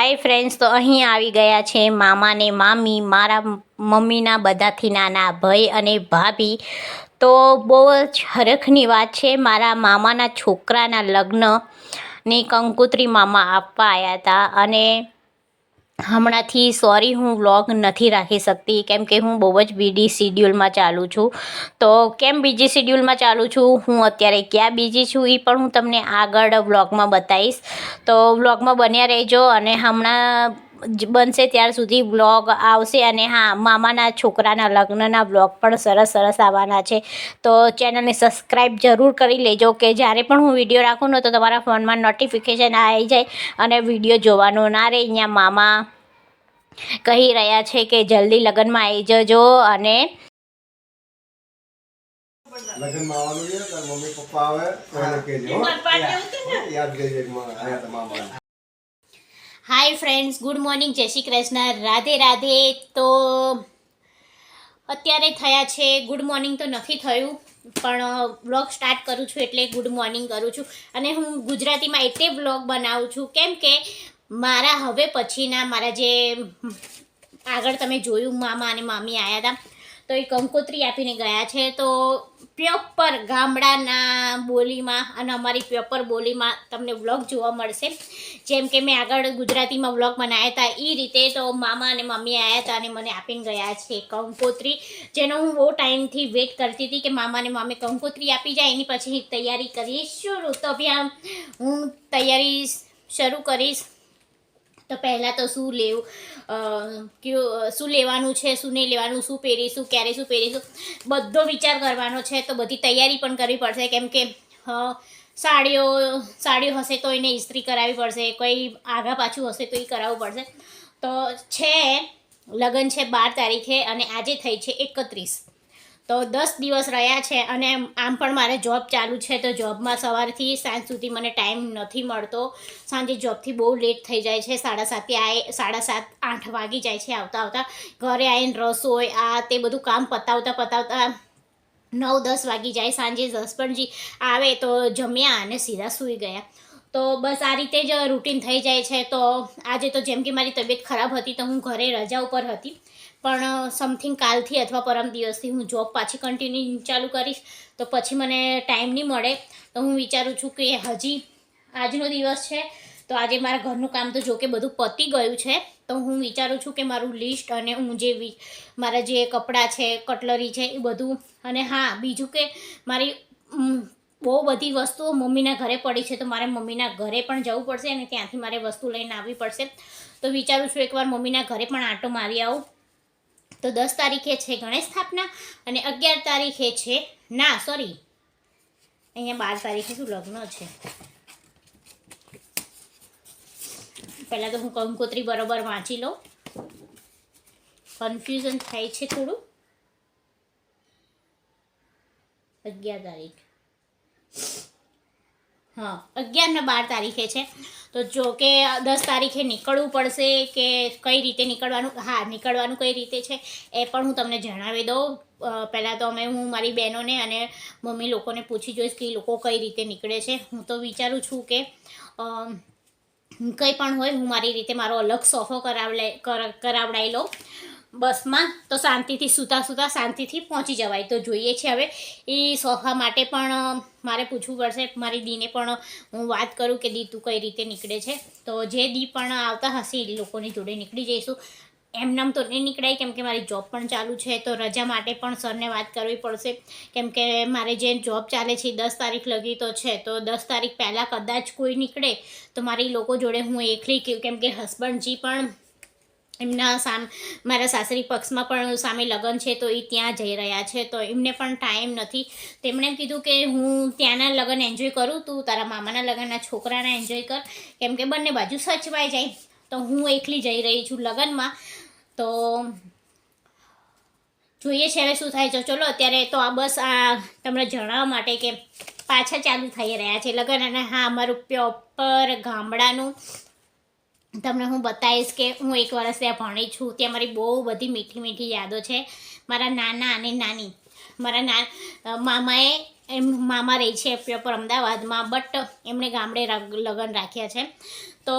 Hi friends, તો અહીં આવી ગયા છે મામા ને મામી, મારા મમ્મીના બધાથી નાના ભાઈ અને ભાભી. તો બહુ જ હરખની વાત છે, મારા મામાના છોકરાના લગ્નની કંકોત્રી મામા આપવા આવ્યા હતા. અને હમણાંથી સોરી, હું વ્લોગ નથી રાખી શકતી કેમ કે હું બહુ જ બીજી શિડ્યુલમાં ચાલું છું. તો કેમ બીજી શિડ્યુલમાં ચાલું છું, હું અત્યારે ક્યાં બીજી છું એ પણ હું તમને આગળ વ્લોગમાં બતાવીશ. તો વ્લોગમાં બન્યા રહેજો. અને હમણાં બનશે ત્યાર સુધી વ્લોગ આવશે. અને હા, મામાના છોકરાના લગ્નના વ્લોગ પણ સરસ સરસ આવવાના છે. તો ચેનલને સબસ્ક્રાઈબ જરૂર કરી લેજો કે જ્યારે પણ હું વિડીયો રાખું ને તો તમારા ફોનમાં નોટિફિકેશન આવી જાય અને વિડીયો જોવાનો ના રહે. અહીંયા મામા કહી રહ્યા છે કે જલ્દી લગ્નમાં આવી જજો. અને લગ્નમાં આવવાનું છે તાર મમ્મી પપ્પા આવે તો એને કહેજો યાદ કરજે મામા. હાય ફ્રેન્ડ્સ, ગુડ મોર્નિંગ, જય શ્રી કૃષ્ણ, રાધે રાધે. તો અત્યારે થયા છે ગુડ મોર્નિંગ તો નથી થયું, પણ વ્લોગ સ્ટાર્ટ કરું છું એટલે ગુડ મોર્નિંગ કરું છું. અને હું ગુજરાતીમાં એટલે વ્લોગ બનાવું છું કેમ કે મારા હવે પછીના મારા જે આગળ તમે જોયું મામા અને મામી આવ્યા હતા તો એ કંકોત્રી આપીને ગયા છે. તો પ્યોપર ગામડાના બોલીમાં અને અમારી પ્યોપર બોલીમાં તમને વ્લોગ જોવા મળશે. જેમ કે મેં આગળ ગુજરાતીમાં વ્લોગ બનાવ્યા હતા એ રીતે તો મામા અને મમ્મી આવ્યા હતા અને મને આપીને ગયા છે કંકોત્રી, જેનો હું બહુ ટાઈમથી વેઇટ કરતી હતી કે મામા અને મામી કંકોત્રી આપી જાય એની પછી તૈયારી કરીશ શરૂ. તો બી હું તૈયારી શરૂ કરીશ. તો પહેલાં તો શું લેવું, શું લેવાનું છે, શું નહીં લેવાનું, શું પહેરીશું, ક્યારે શું પહેરીશું, બધો વિચાર કરવાનો છે. તો બધી તૈયારી પણ કરવી પડશે કેમ કે સાડીઓ હશે તો એને ઇસ્ત્રી કરાવવી પડશે, કોઈ આગા પાછું હશે તો એ કરાવવું પડશે. તો છે લગ્ન છે 12 તારીખે અને આજે થઈ છે 31. તો 10 દિવસ રહ્યા છે. અને આમ પણ મારે જોબ ચાલુ છે તો જોબમાં સવારથી સાંજ સુધી મને ટાઈમ નથી મળતો. સાંજે જોબથી બહુ લેટ થઈ જાય છે, 7:30 8 વાગી જાય છે આવતા ઘરે આવીને રસોઈ આ તે બધું કામ પતાવતા 9-10 વાગી જાય. સાંજે 10 પણ આવે તો જમ્યા અને સીધા સૂઈ ગયા. તો બસ આ રીતે જ રૂટીન થઈ જાય છે. તો આજે તો જેમ કે મારી તબિયત ખરાબ હતી તો હું ઘરે રજા ઉપર હતી, પણ સમથિંગ કાલથી અથવા પરમ દિવસથી હું જોબ પાછી કન્ટિન્યુ ચાલુ કરીશ. તો પછી મને ટાઈમ નહીં મળે. તો હું વિચારું છું કે હજી આજનો દિવસ છે તો આજે મારા ઘરનું કામ તો જોકે બધું પતી ગયું છે. તો હું વિચારું છું કે મારું લિસ્ટ અને હું જે મારા જે કપડાં છે, કટલરી છે એ બધું. અને હા, બીજું કે મારી બહુ બધી વસ્તુઓ મમ્મીના ઘરે પડી છે તો મારે મમ્મીના ઘરે પણ જવું પડશે અને ત્યાંથી મારે વસ્તુ લઈને આવવી પડશે. તો વિચારું છું એકવાર મમ્મીના ઘરે પણ આંટો મારી આવું. તો 10 તારીખે છે ગણેશ સ્થાપના અને 11 તારીખે છે અહીંયા 12 તારીખે શું લગ્ન છે. પહેલાં તો હું કંકોત્રી બરોબર વાંચી લઉં, કન્ફ્યુઝન થાય છે થોડું. 11 તારીખ, હા 11 ને 12 તારીખે છે. તો જો કે 10 તારીખે નીકળવું પડશે કે કઈ રીતે નીકળવાનું. હા, નીકળવાનું કઈ રીતે છે એ પણ હું તમને જણાવી દઉં. પહેલાં તો હું મારી બહેનોને અને મમ્મી લોકોને પૂછી જોઈશ કે એ લોકો કઈ રીતે નીકળે છે. હું તો વિચારું છું કે કંઈ પણ હોય હું મારી રીતે મારો અલગ સોફો કરાવડાવી લઉં બસમાં. તો શાંતિથી સૂતા શાંતિથી પહોંચી જવાય. તો જોઈએ છે હવે એ સોફા માટે પણ મારે પૂછવું પડશે. મારી દીને પણ હું વાત કરું કે દી તું કઈ રીતે નીકળે છે. તો જે દી પણ આવતા હશે એ લોકોની જોડે નીકળી જઈશું. એમનામ તો નહીં નીકળાય કેમ કે મારી જોબ પણ ચાલુ છે. તો રજા માટે પણ સરને વાત કરવી પડશે કેમ કે મારે જે જોબ ચાલે છે 10 તારીખ લગી તો છે. તો 10 તારીખ પહેલાં કદાચ કોઈ નીકળે તો મારી લોકો જોડે હું એકલી કેમ કે હસબન્ડજી પણ એમના મારા સાસરી પક્ષમાં પણ સામે લગ્ન છે તો એ ત્યાં જઈ રહ્યા છે. તો એમને પણ ટાઈમ નથી. તેમણે એમ કીધું કે હું ત્યાંના લગ્ન એન્જોય કરું, તું તારા મામાના લગ્નના છોકરાના એન્જોય કર કેમ કે બંને બાજુ સચવાઈ જાય. તો હું એકલી જઈ રહી છું લગ્નમાં. તો જોઈએ છે હવે શું થાય છે. ચલો અત્યારે તો આ બસ તમને જણાવવા માટે કે પાછા ચાલુ થઈ રહ્યા છે લગ્ન. અને હા, અમારું પ્યોપર ગામડાનું તમને હું બતાવીશ કે હું 1 વર્ષ ત્યાં ભણી છું. ત્યાં મારી બહુ બધી મીઠી મીઠી યાદો છે. મારા નાના અને નાની, મામાએ મામા રહે છે પ્યોપર અમદાવાદમાં, બટ એમણે ગામડે લગ્ન રાખ્યા છે. તો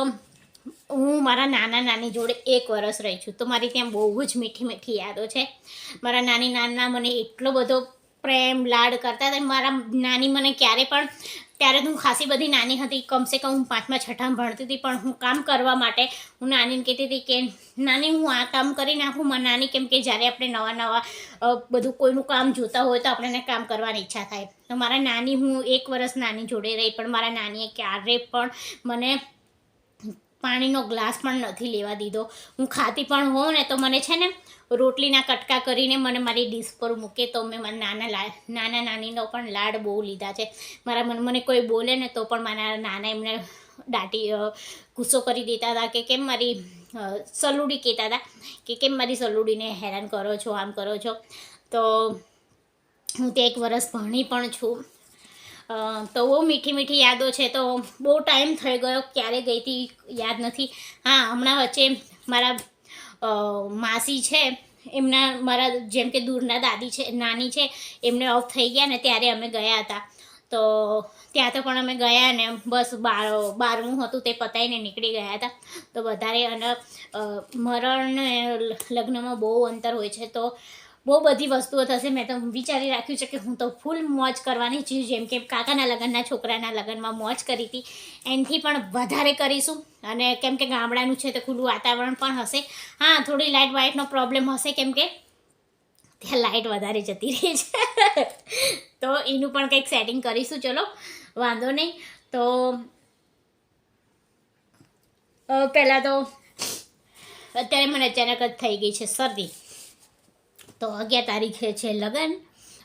હું મારા નાના નાની જોડે 1 વર્ષ રહી છું, તો મારી ત્યાં બહુ જ મીઠી મીઠી યાદો છે. મારા નાના મને એટલો બધો પ્રેમ લાડ કરતા હતા. મારા નાની મને ક્યારે પણ, ત્યારે તો હું ખાસી બધી નાની હતી, કમસે કમ હું 5મા 6મામાં ભણતી હતી, પણ હું કામ કરવા માટે હું નાનીને કહેતી હતી કે નાની હું આ કામ કરી નાખું. મારા નાની કેમ કે જ્યારે આપણે નવા બધું કોઈનું કામ જોતા હોય તો આપણને કામ કરવાની ઈચ્છા થાય. તો મારા નાની, હું 1 વર્ષ નાની જોડે રહી, પણ મારા નાનીએ ક્યારે પણ મને પાણીનો ગ્લાસ પણ નથી લેવા દીધો. હું ખાતી પણ હોઉં ને તો મને છે ને રોટલીના કટકા કરીને મને મારી ડીશ પર મૂકે. તો મેં મારા નાના નાનીનો પણ લાડ બહુ લીધા છે. મને કોઈ બોલે ને તો પણ મારા નાના એમને દાટી ગુસ્સો કરી દેતા હતા કે કેમ મારી સલુડી કહેતા હતા કે કેમ મારી સલુડીને હેરાન કરો છો, આમ કરો છો. તો હું તે 1 વર્ષ ભણી પણ છું. તો બહુ મીઠી મીઠી યાદો છે. તો બહુ ટાઈમ થઈ ગયો, ક્યારે ગઈ હતી યાદ નથી. હા, હમણાં વચ્ચે મારા માસી છે, એમના મારા જેમ કે દૂરના દાદી છે, નાની છે, એમને ઓફ થઈ ગયા ને ત્યારે અમે ગયા હતા. તો ત્યાં તો પણ અમે ગયા ને બસ 12મું હતું તે પતાવીને નીકળી ગયા હતા. તો વધારે, અને મરણ લગ્નમાં બહુ અંતર હોય છે, તો બહુ બધી વસ્તુઓ થશે. મેં તો વિચારી રાખ્યું છે કે હું તો ફૂલ મોજ કરવાની છું, જેમ કે કાકાના લગ્નના છોકરાના લગ્નમાં મોજ કરી હતી એનાથી પણ વધારે કરીશું. અને કેમ કે ગામડાનું છે તો ખુલ્લું વાતાવરણ પણ હશે. હા, થોડી લાઇટનો પ્રોબ્લેમ હશે કેમ કે ત્યાં લાઇટ વધારે જતી રહી છે તો એનું પણ કંઈક સેટિંગ કરીશું. ચલો, વાંધો નહીં. તો પહેલાં તો અત્યારે મને અચાનક જ થઈ ગઈ છે શરદી. તો 11 તારીખે છે લગ્ન,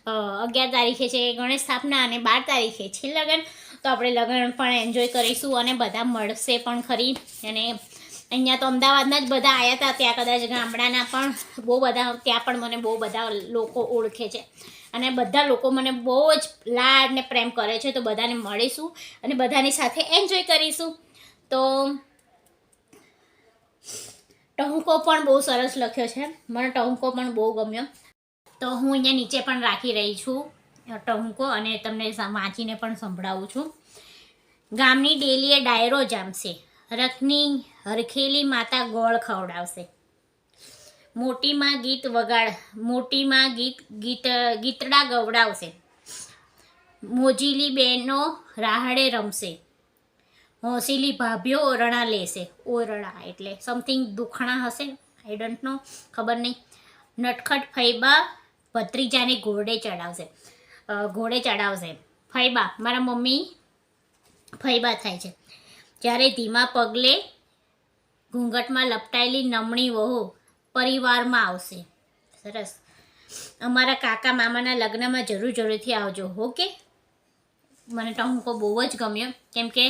11 તારીખે છે ગણેશ સ્થાપના અને 12 તારીખે છે લગ્ન. તો આપણે લગ્ન પણ એન્જોય કરીશું અને બધા મળશે પણ ખરી. અને અહીંયા તો અમદાવાદના જ બધા આવ્યા હતા, ત્યાં કદાચ ગામડાના પણ બહુ બધા, ત્યાં પણ મને બહુ બધા લોકો ઓળખે છે અને બધા લોકો મને બહુ જ લાડ ને પ્રેમ કરે છે. તો બધાને મળીશું અને બધાની સાથે એન્જોય કરીશું. તો ટહુકો પણ બહુ સરસ લખ્યો છે, મને ટહુકો પણ બહુ ગમ્યો. તો હું અહીંયા નીચે પણ રાખી રહી છું ટહુકો અને તમને વાંચીને પણ સંભળાવું છું. ગામની ડેલીએ ડાયરો જામશે, રખની હરખેલી માતા ગોળ ખવડાવશે. મોટીમાં ગીતડા ગવડાવશે. મોજીલી બહેનો રાહડે રમશે. હોંસીલી ભાભીઓ ઓરણા લેશે. ઓરણા એટલે સમથિંગ દુખણા હશે, આઈ ડોન્ટ નો, ખબર નહીં. નટખટ ફૈબા ભત્રીજાને ઘોડે ચડાવશે. ફૈબા, મારા મમ્મી ફૈબા થાય છે. જ્યારે ધીમા પગલે ઘૂંઘટમાં લપટાયેલી નમણી વહુ પરિવારમાં આવશે. સરસ. અમારા કાકા મામાના લગ્નમાં જરૂરથી આવજો. ઓકે. મને ટહુકો બહુ જ ગમ્યો કેમ કે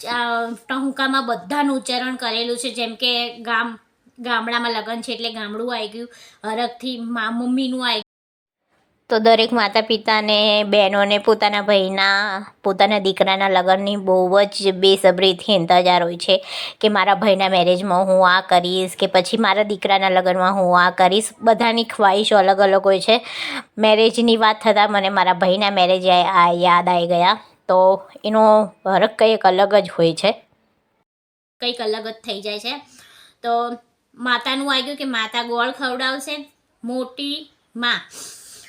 ટહુકામાં બધાનું ઉચ્ચારણ કરેલું છે. જેમ કે ગામડામાં લગ્ન છે એટલે ગામડું આવી ગયું, હરખથી મમ્મીનું આવી ગયું. તો દરેક માતા પિતાને, બહેનોને પોતાના ભાઈના, પોતાના દીકરાના લગ્નની બહુ જ બેસબરીથી ઇંતજાર હોય છે કે મારા ભાઈના મેરેજમાં હું આ કરીશ કે પછી મારા દીકરાના લગ્નમાં હું આ કરીશ. બધાની ખ્વાહિશો અલગ અલગ હોય છે. મેરેજની વાત થતાં મને મારા ભાઈના મેરેજ યાદ આવી ગયા. તો એનો હરખ કંઈક અલગ જ હોય છે, કંઈક અલગ જ થઈ જાય છે. તો માતાનું આવી ગયું કે માતા ગોળ ખવડાવશે.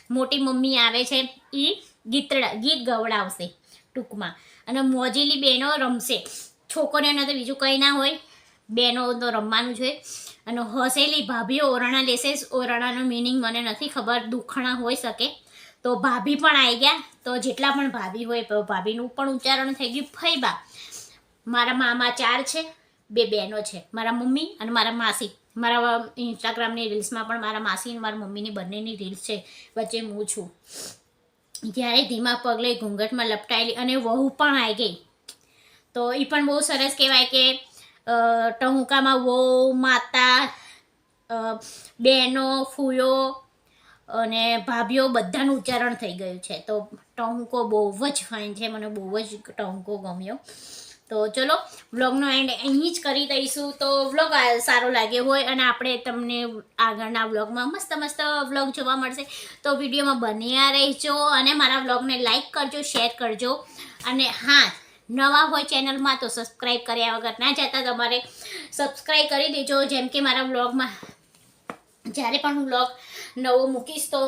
મોટી મમ્મી આવે છે, એ ગીત ગવડાવશે ટૂંકમાં. અને મોજીલી બહેનો રમશે. છોકરીઓને તો બીજું કંઈ ના હોય, બહેનો તો રમવાનું જોઈએ. અને હસેલી ભાભીઓ ઓરણા લેશે. ઓરણાનો મિનિંગ મને નથી ખબર, દુખણા હોઈ શકે. તો ભાભી પણ આવી ગયા. તો જેટલા પણ ભાભી હોય, ભાભીનું પણ ઉચ્ચારણ થઈ ગયું ફૈબા. મારા મામા 4 છે, 2 બહેનો છે, મારા મમ્મી અને મારા માસી. મારા ઇન્સ્ટાગ્રામની રીલ્સમાં પણ મારા માસી અને મારા મમ્મીની બંનેની રીલ્સ છે, વચ્ચે હું છું. જ્યારે ધીમા પગલે ઘૂંઘટમાં લપટાયેલી અને વહુ પણ આવી ગઈ. તો એ પણ બહુ સરસ કહેવાય કે ટહુકામાં વહુ, માતા, બહેનો, ફૂયો અને ભાભીઓ બધાનું ઉચ્ચારણ થઈ ગયું છે. તો ટહુકો બહુ જ ફાઇન છે, મને બહુ જ ટહુકો ગમ્યો. તો ચલો, વ્લોગનો એન્ડ અહીં જ કરી દઈશું. તો વ્લોગ સારો લાગ્યો હોય અને આપણે તમને આગળના વ્લોગમાં મસ્ત વ્લોગ જોવા મળશે. તો વિડીયોમાં બન્યા રહેજો અને મારા વ્લોગને લાઈક કરજો, શેર કરજો. અને હા, નવા હોય ચેનલમાં તો સબસ્ક્રાઈબ કર્યા વગર ના જતા, તમારે સબસ્ક્રાઈબ કરી દેજો. જેમ કે મારા વ્લોગમાં જ્યારે પણ હું વ્લોગ નવો મૂકીશ તો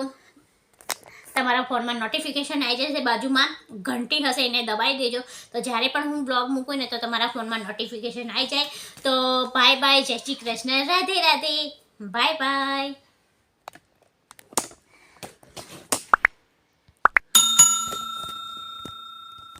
તમારા ફોનમાં નોટિફિકેશન આવી જશે. બાજુમાં ઘંટી હશે એને દબાવી દેજો, તો જ્યારે પણ હું બ્લોગ મૂકું ને તો તમારા ફોનમાં નોટિફિકેશન આવી જાય. તો બાય બાય, જય શ્રી કૃષ્ણ, રાધે રાધે, બાય બાય.